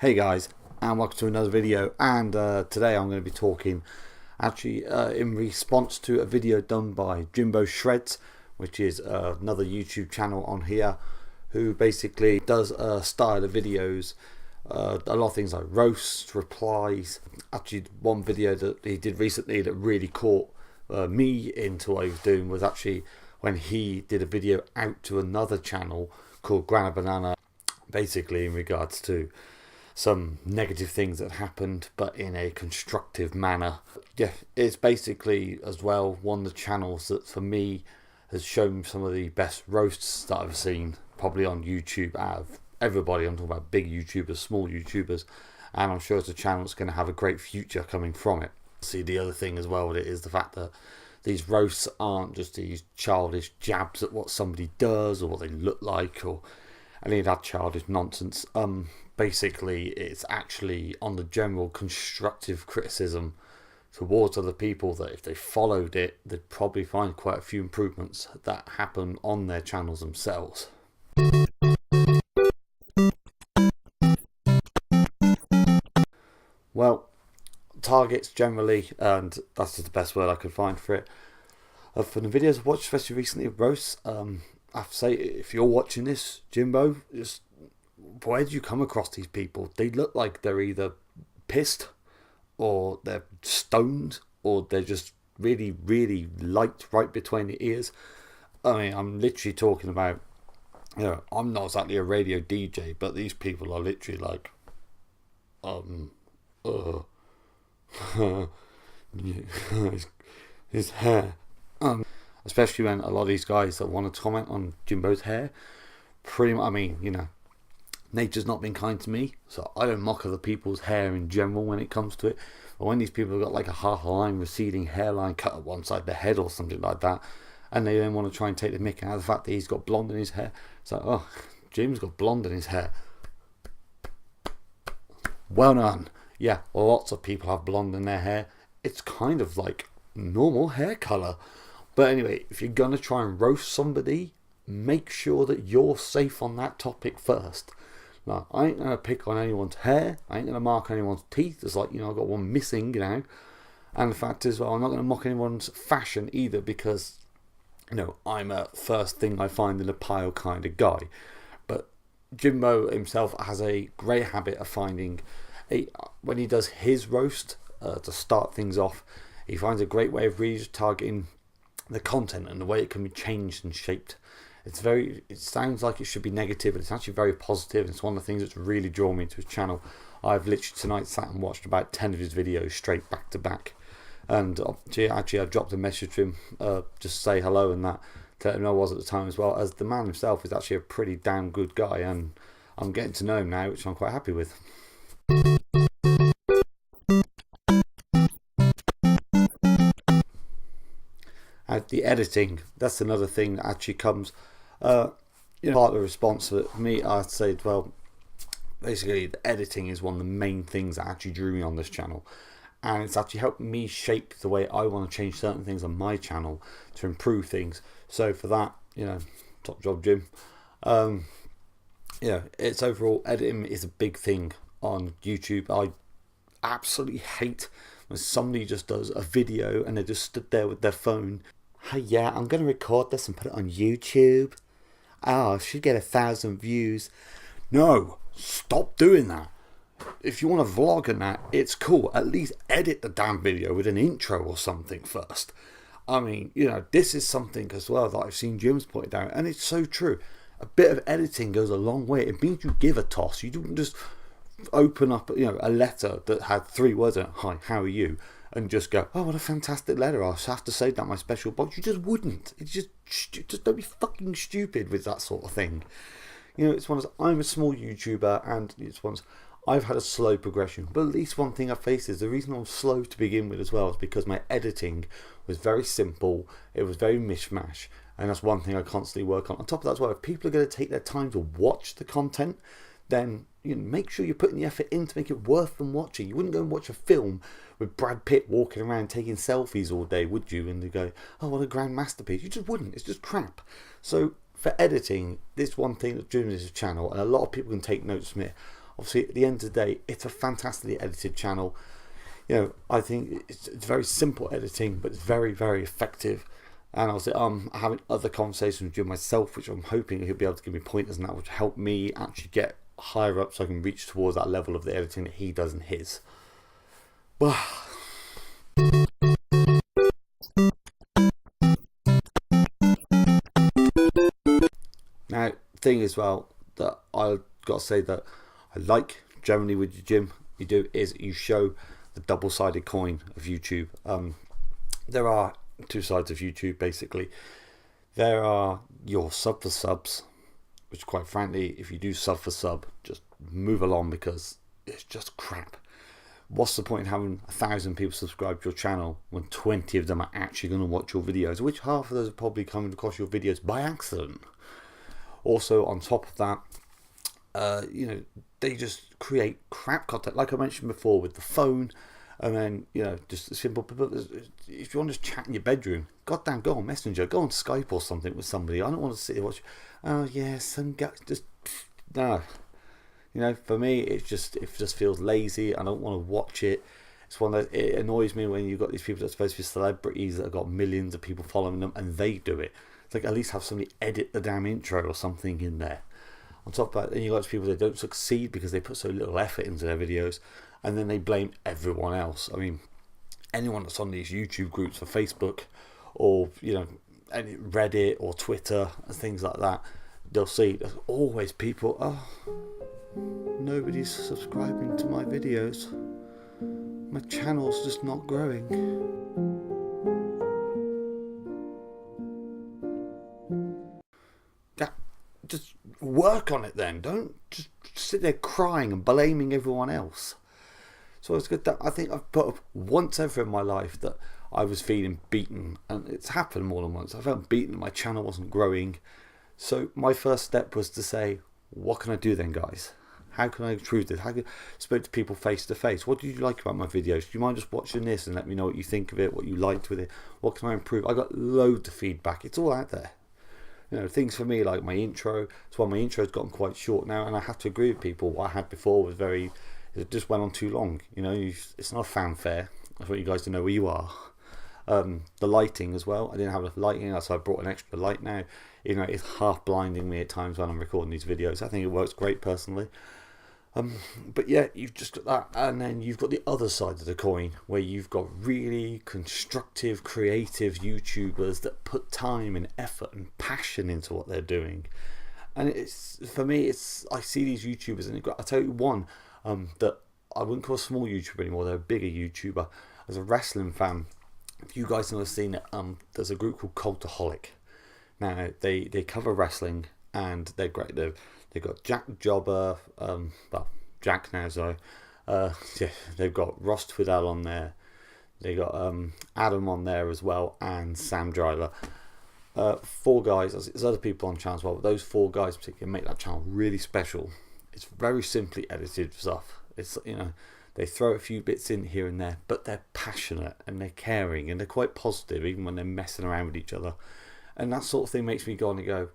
Hey guys, and welcome to another video. And today I'm going to be talking actually in response to a video done by Jimboshreds, which is another YouTube channel on here, who basically does a style of videos, a lot of things like roasts, replies. Actually, one video that he did recently that really caught me into what he was doing was actually when he did a video out to another channel called Grana Banana, basically in regards to some negative things that happened, but in a constructive manner. Yeah, it's basically as well one of the channels that for me has shown some of the best roasts that I've seen probably on YouTube out of everybody. I'm talking about big YouTubers, small YouTubers, and I'm sure it's a channel that's going to have a great future coming from it. See, the other thing as well with it is the fact that these roasts aren't just these childish jabs at what somebody does or what they look like or any of that childish nonsense. Basically, it's actually on the general constructive criticism towards other people that if they followed it, they'd probably find quite a few improvements that happen on their channels themselves. Well, targets generally, and that's just the best word I could find for it. For the videos I've watched, especially recently of roasts, I have to say, if you're watching this, Jimbo, just where do you come across these people? They look like they're either pissed or they're stoned or they're just really, really light right between the ears. I mean, I'm literally talking about, I'm not exactly a radio DJ, but these people are literally like, his hair. Especially when a lot of these guys that want to comment on Jimbo's hair, pretty much, I mean, nature's not been kind to me, so I don't mock other people's hair in general when it comes to it. But when these people have got like a half a line receding hairline cut at one side of their head or something like that, and they then want to try and take the mick out of the fact that he's got blonde in his hair, it's like, oh, Jim's got blonde in his hair. Well done. Yeah, lots of people have blonde in their hair. It's kind of like normal hair colour. But anyway, if you're going to try and roast somebody, make sure that you're safe on that topic first. Now, I ain't going to pick on anyone's hair. I ain't going to mark anyone's teeth. It's like, I've got one missing, And the fact is, well, I'm not going to mock anyone's fashion either because, I'm a first thing I find in a pile kind of guy. But Jimbo himself has a great habit of finding, when he does his roast, to start things off, he finds a great way of really targeting the content and the way it can be changed and shaped. It sounds like it should be negative, but it's actually very positive. It's one of the things that's really drawn me to his channel. I've literally tonight sat and watched about 10 of his videos straight back to back. And actually I've dropped a message to him, just to say hello and that, to let him know I was at the time as well, as the man himself is actually a pretty damn good guy, and I'm getting to know him now, which I'm quite happy with. The editing, that's another thing that actually comes, part of the response for me. I'd say, well, basically the editing is one of the main things that actually drew me on this channel, and it's actually helped me shape the way I want to change certain things on my channel to improve things. So for that, top job, Jim. It's overall, editing is a big thing on YouTube. I absolutely hate when somebody just does a video and they just stood there with their phone. Hey, yeah, I'm going to record this and put it on YouTube. Oh, I should get 1,000 views. No, stop doing that. If you want to vlog and that, it's cool. At least edit the damn video with an intro or something first. I mean, this is something as well that I've seen Jim's pointed out, and it's so true. A bit of editing goes a long way. It means you give a toss. You don't just open up, a letter that had 3 words in it. Hi, how are you? And just go, oh, what a fantastic letter. I'll have to save that in my special box. You just wouldn't. It's just don't be fucking stupid with that sort of thing. It's one of I'm a small YouTuber, and it's one I've had a slow progression. But at least one thing I face is the reason I'm slow to begin with as well is because my editing was very simple. It was very mishmash. And that's one thing I constantly work on. On top of that as well, if people are going to take their time to watch the content, then make sure you're putting the effort in to make it worth them watching. You wouldn't go and watch a film with Brad Pitt walking around taking selfies all day, would you? And you go, oh, what a grand masterpiece. You just wouldn't. It's just crap. So for editing, this one thing that drew me to this channel, and a lot of people can take notes from it, Obviously, at the end of the day, it's a fantastically edited channel. You know, I think it's very simple editing, but it's very, very effective. And obviously, I'm having other conversations with myself, which I'm hoping he'll be able to give me pointers, and that would help me actually get higher up so I can reach towards that level of the editing that he does in his. Well, now, thing as well that I've got to say that I like generally with your gym, you do is you show the double-sided coin of YouTube. There are two sides of YouTube basically. There are your sub for subs, which quite frankly, if you do sub for sub, just move along because it's just crap. What's the point in having 1,000 people subscribe to your channel when 20 of them are actually going to watch your videos, which half of those are probably coming across your videos by accident? Also, on top of that, you know, they just create crap content, like I mentioned before with the phone, and then, you know, just simple. If you want to chat in your bedroom, goddamn, go on Messenger, go on Skype or something with somebody. I don't want to sit there watch. Oh yeah, some guy just no. You know, for me, it just feels lazy. I don't want to watch it. It's one that it annoys me when you've got these people that are supposed to be celebrities that have got millions of people following them, and they do it. It's like, at least have somebody edit the damn intro or something in there. On top of that, then you got people that don't succeed because they put so little effort into their videos, and then they blame everyone else. I mean, anyone that's on these YouTube groups for Facebook, or you know, any Reddit or Twitter and things like that, they'll see there's always people. Oh, nobody's subscribing to my videos. My channel's just not growing. Just work on it then. Don't just sit there crying and blaming everyone else. So it's good that I think I've put up once ever in my life that I was feeling beaten, and it's happened more than once. I felt beaten, my channel wasn't growing. So my first step was to say, what can I do then, guys? How can I improve this? How can I speak to people face to face? What do you like about my videos? Do you mind just watching this and let me know what you think of it, what you liked with it? What can I improve? I got loads of feedback. It's all out there. You know, things for me like my intro. That's why my intro's gotten quite short now, and I have to agree with people. What I had before was it just went on too long. You know, it's not a fanfare. I want you guys to know where you are. The lighting as well. I didn't have enough lighting, so I brought an extra light now. You know, it's half blinding me at times when I'm recording these videos. I think it works great personally. But yeah, you've just got that, and then you've got the other side of the coin where you've got really constructive, creative YouTubers that put time and effort and passion into what they're doing. And it's, for me, it's, I see these YouTubers, and I'll tell you one that I wouldn't call a small YouTuber anymore. They're a bigger YouTuber. As a wrestling fan, if you guys have seen it, there's a group called Cultaholic. Now they cover wrestling, and they're great. They've got Jack Jobber, well, Jack now, so yeah, they've got Ross Twiddell on there. They got Adam on there as well, and Sam Driver. 4 guys. There's other people on the channel as well, but those 4 guys particularly make that channel really special. It's very simply edited stuff. It's, you know, they throw a few bits in here and there, but they're passionate and they're caring and they're quite positive, even when they're messing around with each other. And that sort of thing makes me go on and go,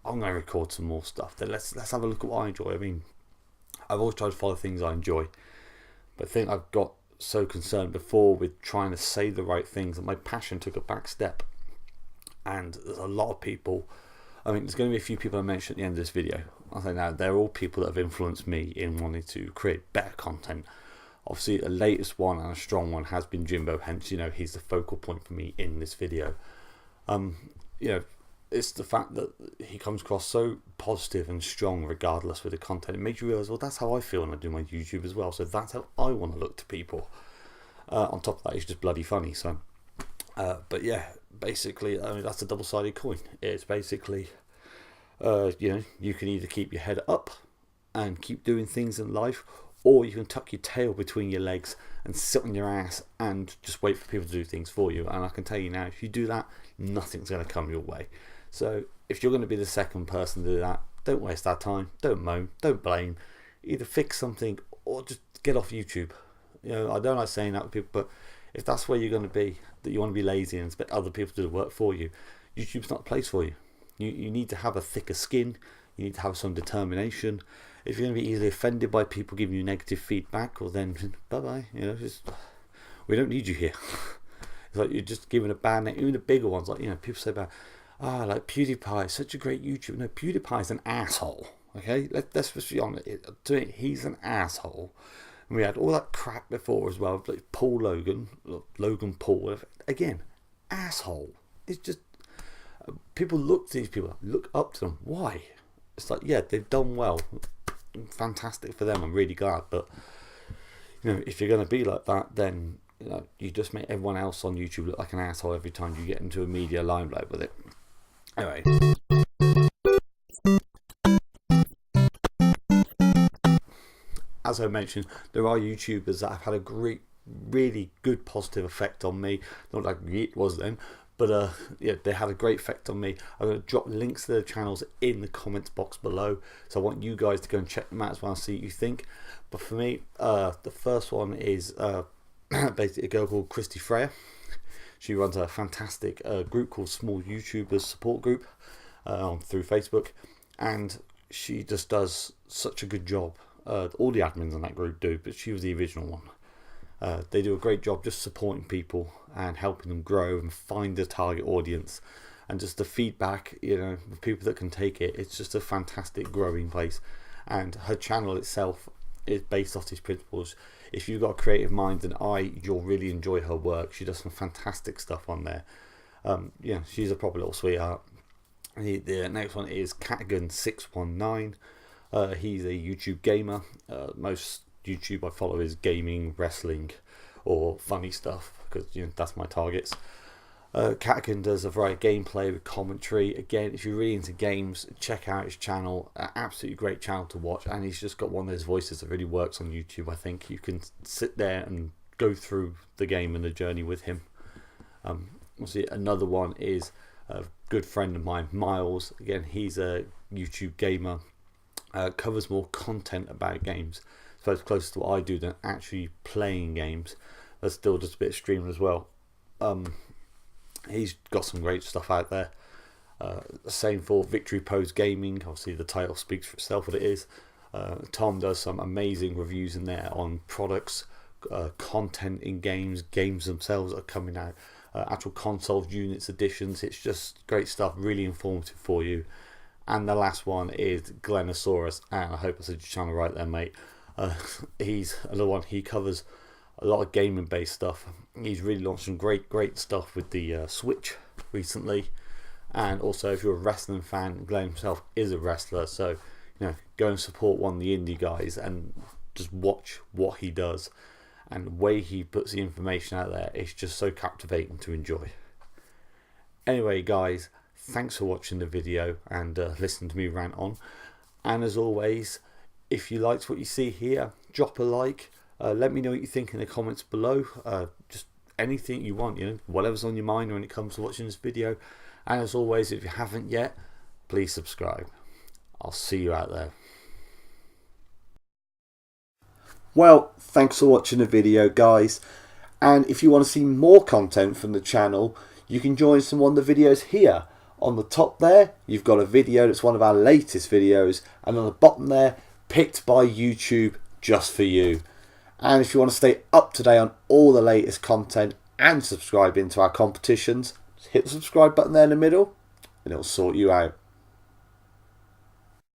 I'm going to record some more stuff. Then let's have a look at what I enjoy. I mean, I've always tried to follow things I enjoy, but I think I've got so concerned before with trying to say the right things that my passion took a back step. And there's a lot of people. I mean, there's going to be a few people I mentioned at the end of this video. I think now they're all people that have influenced me in wanting to create better content. Obviously, the latest one and a strong one has been Jimbo. Hence, you know, he's the focal point for me in this video. You know, it's the fact that he comes across so positive and strong regardless with the content. It makes you realise, well, that's how I feel when I do my YouTube as well. So that's how I want to look to people. On top of that, he's just bloody funny. So, but yeah, basically, I mean, that's a double-sided coin. It's basically, you know, you can either keep your head up and keep doing things in life, or you can tuck your tail between your legs and sit on your ass and just wait for people to do things for you. And I can tell you now, if you do that, nothing's going to come your way. So if you're going to be the second person to do that, don't waste that time. Don't moan. Don't blame. Either fix something or just get off YouTube. You know, I don't like saying that to people, but if that's where you're going to be, that you want to be lazy and expect other people to do the work for you, YouTube's not the place for you. You need to have a thicker skin. You need to have some determination. If you're going to be easily offended by people giving you negative feedback, well then, bye-bye. You know, we don't need you here. It's like you're just giving a bad name. Even the bigger ones, like, you know, people say about, like PewDiePie, such a great YouTuber. No, PewDiePie's an asshole. Okay, let's just be honest. He's an asshole. And we had all that crap before as well, like Paul Logan Paul. Again, asshole. It's just people look to these people, look up to them. Why? It's like, yeah, they've done well, fantastic for them. I'm really glad, but you know, if you're going to be like that, then you know, you just make everyone else on YouTube look like an asshole every time you get into a media limelight with it. Anyway. As I mentioned, there are YouTubers that have had a really good positive effect on me. Not like it was then, but yeah, they had a great effect on me. I'm going to drop links to their channels in the comments box below, so I want you guys to go and check them out as well and see what you think. But for me, the first one is basically a girl called Christy Freya. She runs a fantastic group called Small YouTubers Support Group through Facebook, and she just does such a good job. All the admins in that group do, but she was the original one. They do a great job just supporting people and helping them grow and find their target audience, and just the feedback, you know, the people that can take it. It's just a fantastic growing place, and her channel itself is based off these principles. If you've got a creative mind, then you'll really enjoy her work. She does some fantastic stuff on there. Yeah, she's a proper little sweetheart. The next one is Catagon619. He's a YouTube gamer. Most YouTube I follow is gaming, wrestling, or funny stuff, because you know that's my targets. Catagon does a variety of gameplay with commentary. Again, if you're really into games, check out his channel. Absolutely great channel to watch, and he's just got one of those voices that really works on YouTube. I think you can sit there and go through the game and the journey with him. We'll see. Another one is a good friend of mine, Miles. Again, he's a YouTube gamer. Covers more content about games. I suppose closer to what I do than actually playing games. That's still just a bit of streaming as well. He's got some great stuff out there. Same for Victory Pose Gaming. Obviously the title speaks for itself what it is. Tom does some amazing reviews in there on products, content in games themselves that are coming out, actual consoles, units, editions. It's just great stuff, really informative for you. And the last one is Glenosaurus, and I hope I said your channel right there, mate. He's another one. He covers a lot of gaming based stuff. He's really launched some great stuff with the Switch recently, and also if you're a wrestling fan, Glenn himself is a wrestler, so you know, go and support one of the indie guys and just watch what he does, and the way he puts the information out there, it's just so captivating to enjoy. Anyway guys, thanks for watching the video and listening to me rant on. And as always, if you liked what you see here, drop a like. Let me know what you think in the comments below. Just anything you want, you know, whatever's on your mind when it comes to watching this video. And as always, if you haven't yet, please subscribe. I'll see you out there. Well, thanks for watching the video, guys. And if you want to see more content from the channel, you can join one of the videos here. On the top there, you've got a video that's one of our latest videos, and on the bottom there, picked by YouTube just for you. And if you want to stay up to date on all the latest content and subscribe into our competitions, hit the subscribe button there in the middle and it'll sort you out.